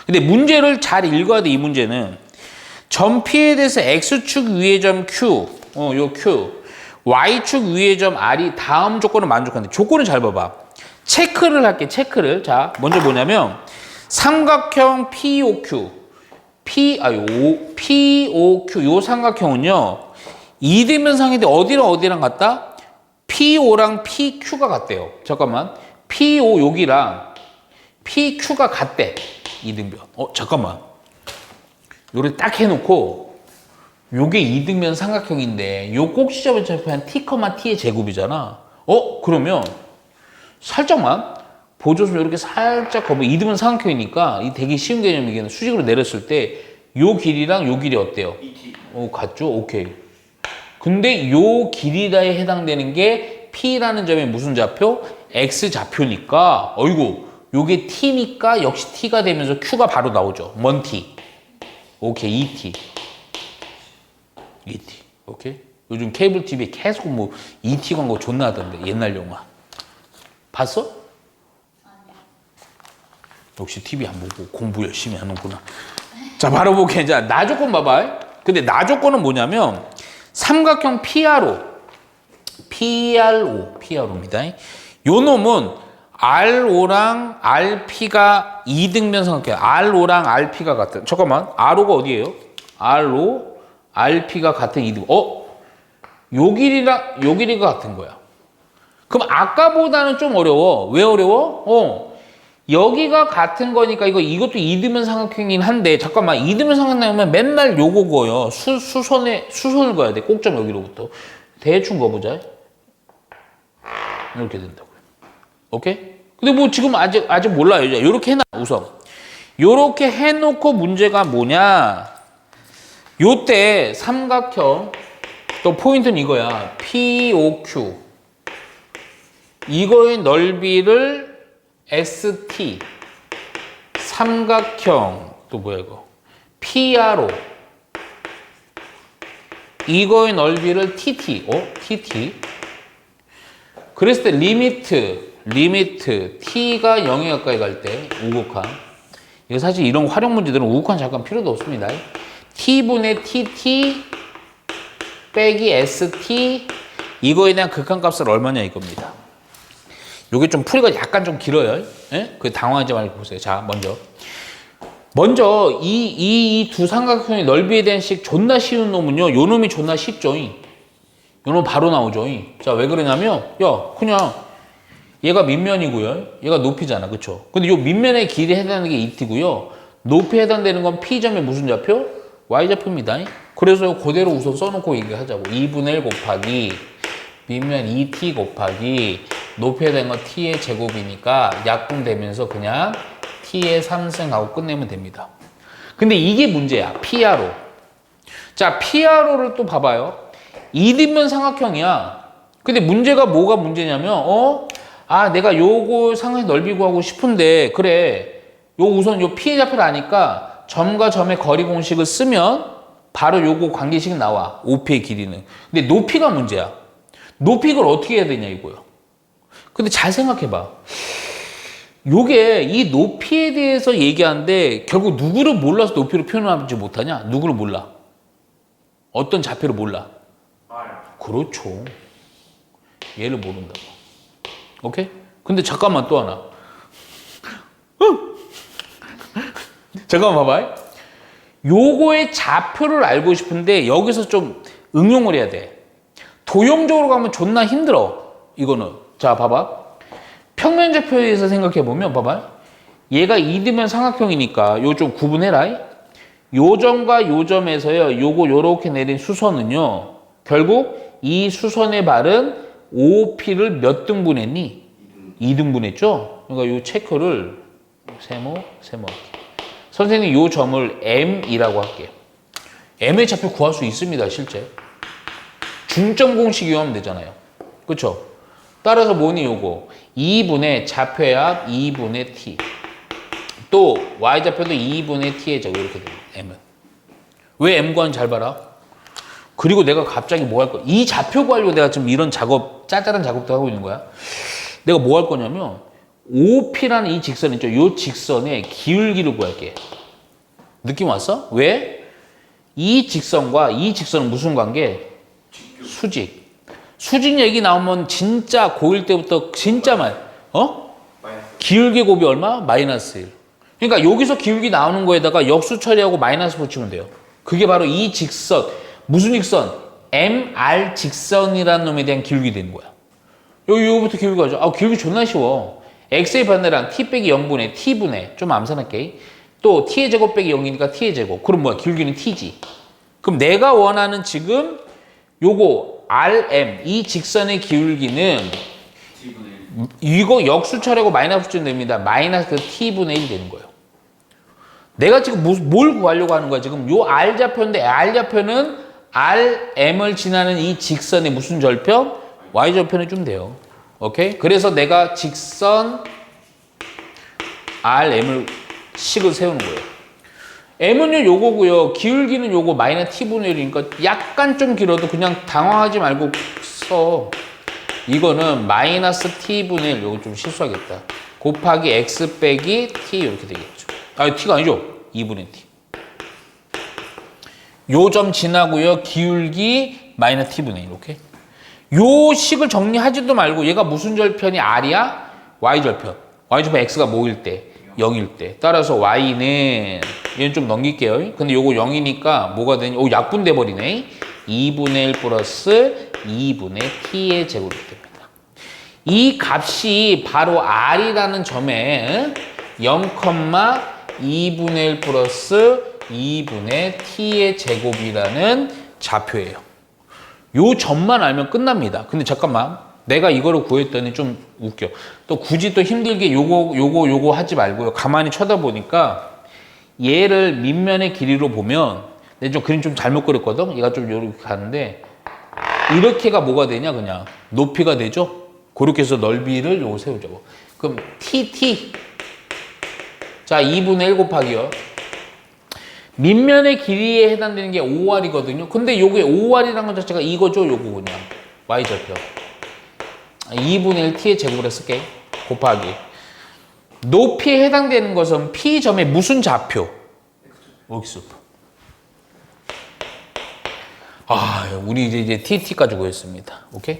근데 문제를 잘 읽어야 돼. 이 문제는 점 P에 대해서 x축 위의 점 Q, 요 Q, y축 위의 점 R이 다음 조건을 만족하는데 조건을 잘 봐봐. 체크를 할게. 체크를. 자, 먼저 뭐냐면 삼각형 POQ, POQ 요 삼각형은요 이등변상인데 어디랑 같다? PO랑 PQ가 같대요. 잠깐만. PO 여기랑 PQ가 같대. 이등변. 잠깐만. 요를 딱 해놓고 요게 이등변 삼각형인데 요 꼭지점을 접한 T, T의 제곱이잖아. 그러면 살짝만 보조선 이렇게 살짝 거면 이등변 삼각형이니까 이 되게 쉬운 개념이긴 수직으로 내렸을 때 요 길이랑 요 길이 어때요? 2t. 같죠? 오케이. 근데 요 길이다에 해당되는 게 P라는 점의 무슨 좌표? X 좌표니까 어이구 요게 T니까 역시 T가 되면서 Q가 바로 나오죠. 먼 T. 오케이. 2T. 오케이? 요즘 케이블 TV에 계속 뭐 ET 광고 존나 하던데 옛날 영화. 봤어? 아니요. 역시 TV 안 보고 공부 열심히 하는구나. 자, 바로 보게. 자, 나 조건 봐봐. 근데 나 조건은 뭐냐면 삼각형 PRO입니다. 요 놈은 RO랑 RP가 이등변 삼각형. RO랑 RP가 같은. 잠깐만. RO가 어디예요? RO, RP가 같은 이등. 요 길이랑 요 길이가 같은 거야. 그럼 아까보다는 좀 어려워. 왜 어려워? 여기가 같은 거니까 이것도 이등변 삼각형이긴 한데 잠깐만 이등변 삼각형이면 맨날 요거 거요. 수선을 그어야 돼. 꼭점 여기로부터. 대충 그어보자. 이렇게 된다고요. 오케이? 근데 뭐 지금 아직 몰라요. 이렇게 해놔 우선. 요렇게 해놓고 문제가 뭐냐? 요때 삼각형 또 포인트는 이거야. POQ 이거의 넓이를 ST 삼각형 또 뭐야 이거 PRO 이거의 넓이를 TT TT 그랬을 때 리미트 T가 0에 가까이 갈 때 우극한 이거 사실 이런 활용 문제들은 우극한 잠깐 필요도 없습니다. T분의 TT 빼기 ST 이거에 대한 극한값을 얼마냐 이겁니다. 요게 좀 풀이가 약간 좀 길어요. 예? 그 당황하지 말고 보세요. 자, 먼저 이 두 삼각형의 넓이에 대한 식 존나 쉬운 놈은요. 요 놈이 존나 쉽죠. 요 놈 바로 나오죠. 자, 왜 그러냐면 그냥 얘가 밑면이고요. 얘가 높이잖아. 그쵸? 근데 요 밑면의 길이에 해당하는 게 ET고요. 높이에 해당되는 건 P점의 무슨 좌표? Y좌표입니다. 그래서 그대로 우선 써놓고 얘기하자고. 2분의 1 곱하기 밑면 2T 곱하기 높이에 대한 건 T의 제곱이니까 약분되면서 그냥 T의 3승하고 끝내면 됩니다. 근데 이게 문제야. PRO. 자, PRO를 또 봐봐요. 이등변 삼각형이야. 근데 문제가 뭐가 문제냐면 내가 요거 삼각형 넓이 구하고 싶은데 그래. 우선 요 P의 좌표를 아니까 점과 점의 거리 공식을 쓰면 바로 요거 관계식이 나와. OP의 길이는. 근데 높이가 문제야. 높이 이걸 어떻게 해야 되냐 이거요. 근데 잘 생각해봐. 요게 이 높이에 대해서 얘기하는데 결국 누구를 몰라서 높이로 표현하지 못하냐? 누구를 몰라? 어떤 좌표를 몰라? 그렇죠. 얘를 모른다고. 오케이? 근데 잠깐만 또 하나. 잠깐만 봐봐. 요거의 좌표를 알고 싶은데 여기서 좀 응용을 해야 돼. 도형적으로 가면 존나 힘들어. 이거는. 자, 봐봐. 평면좌표에 의해서 생각해보면, 봐봐. 얘가 이등변 삼각형이니까 요 좀 구분해라. 요 점과 요 점에서요, 요렇게 내린 수선은요, 결국 이 수선의 발은 OP를 몇 등분했니? 2등분 했죠? 그러니까 요 체크를 세모 할게. 선생님 요 점을 M이라고 할게요. M의 좌표 구할 수 있습니다, 실제. 중점 공식 이용하면 되잖아요. 그쵸? 따라서 뭐니 요거 2분의 좌표의 합 2분의 t 또 y좌표도 2분의 t의 제곱 이렇게 됩니다. m은 왜 m 구하는지 잘 봐라. 그리고 내가 갑자기 뭐 할 거야? 이 좌표 구하려고 내가 지금 이런 작업 짜잘한 작업도 하고 있는 거야. 내가 뭐 할 거냐면 OP라는 이 직선 있죠? 이 직선의 기울기를 구할게. 느낌 왔어? 왜? 이 직선과 이 직선은 무슨 관계? 수직. 수직 얘기 나오면 진짜 고1 때부터 진짜 기울기 곱이 얼마? 마이너스 1. 그러니까 여기서 기울기 나오는 거에다가 역수 처리하고 마이너스 붙이면 돼요. 그게 바로 이 직선. 무슨 직선? MR 직선이라는 놈에 대한 기울기 되는 거야. 여기부터 기울기 가죠. 기울기 존나 쉬워. x의 반대랑 t 빼기 0분의 t분의 좀 암산할게. 또 t의 제곱 빼기 0이니까 t의 제곱. 그럼 뭐야? 기울기는 t지. 그럼 내가 원하는 지금 요거 RM 이 직선의 기울기는 이거 역수 처리하고 마이너스 붙이면 됩니다. 마이너스 그 t분의 1이 되는 거예요. 내가 지금 뭘 구하려고 하는 거야? 지금 요 R좌표인데 R좌표는 RM을 지나는 이 직선의 무슨 절편? Y절편을 주면 돼요. 오케이? 그래서 내가 직선 RM을 식을 세우는 거예요. M은 요거고요. 기울기는 요거 마이너스 t분의 1이니까 약간 좀 길어도 그냥 당황하지 말고 써. 이거는 마이너스 t분의 1, 요거 좀 실수하겠다. 곱하기 x 빼기 t 이렇게 되겠죠. t가 아니죠. 2분의 t. 요 점 지나고요. 기울기 마이너스 t분의 1 이렇게. 요 식을 정리하지도 말고 얘가 무슨 절편이 R이야? Y절편. Y절편 X가 뭐일 때? 0일 때. 따라서 Y는 얘는 좀 넘길게요. 근데 요거 0이니까 뭐가 되니? 약분돼 버리네. 2분의 1 플러스 2분의 t의 제곱이 됩니다. 이 값이 바로 R이라는 점에 0,2분의 1 플러스 2분의 t의 제곱이라는 좌표예요. 요 점만 알면 끝납니다. 근데 잠깐만. 내가 이거를 구했더니 좀 웃겨. 또 굳이 또 힘들게 요거 하지 말고요. 가만히 쳐다보니까 얘를 밑면의 길이로 보면 내가 좀 그림 좀 잘못 그렸거든? 얘가 좀 이렇게 가는데 이렇게가 뭐가 되냐 그냥 높이가 되죠? 그렇게 해서 넓이를 요거 세우자고. 그럼 TT 자 2분의 1 곱하기요. 밑면의 길이에 해당되는 게 5R이거든요. 근데 요게 5R이라는 것 자체가 이거죠. 요거 그냥 Y절표 2분의 1 T의 제곱을 쓸게. 곱하기 높이에 해당되는 것은 P점의 무슨 좌표? X. 우리 이제 TT 가지고 했습니다. 오케이?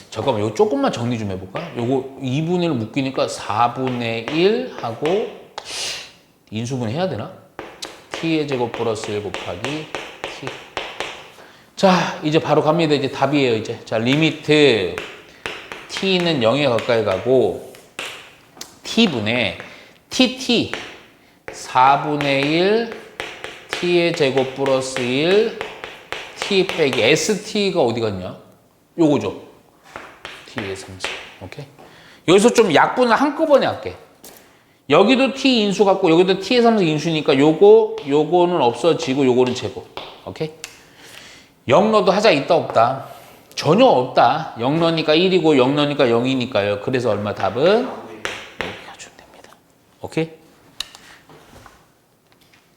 잠깐만, 이거 조금만 정리 좀 해볼까? 요거 2분의 1 묶이니까 4분의 1 하고 인수분 해야 되나? T의 제곱 플러스 1 곱하기 T. 자, 이제 바로 갑니다. 이제 답이에요, 이제. 자, 리미트 T는 0에 가까이 가고 T분의 TT 4분의 1 T의 제곱 플러스 1 T 빼기 ST가 어디 갔냐? 요거죠. T의 30. 오케이? 여기서 좀 약분을 한꺼번에 할게. 여기도 T 인수 같고 여기도 T의 3승 인수니까 요거는 없어지고 요거는 제곱. 오케이? 0 넣어도 하자 있다 없다? 전혀 없다. 0 넣으니까 1이고 0 넣으니까 0이니까요. 그래서 얼마 답은? 이렇게 해주면 됩니다. 오케이?